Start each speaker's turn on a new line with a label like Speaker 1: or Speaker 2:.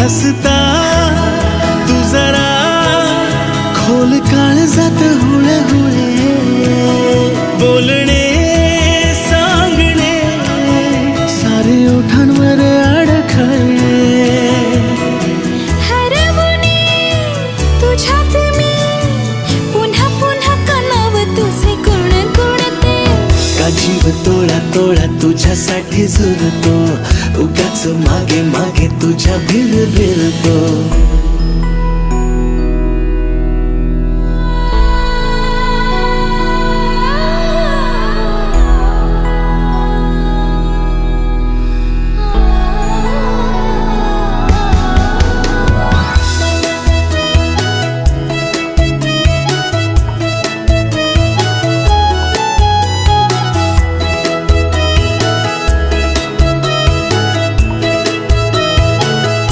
Speaker 1: हसता तू जरा खोल काळजात हुळे हुळे बोलणे सांगणे सारे ओठांवर अडखळे
Speaker 2: हरवणे तुझ्यात मी पुन्हा पुन्हा कानाव तुझे गुणगुणते
Speaker 1: का जीव तोळा तोळा तुझ्यासाठी झुरतो उगाच मागे मागे तुझ्या भिरभिरतो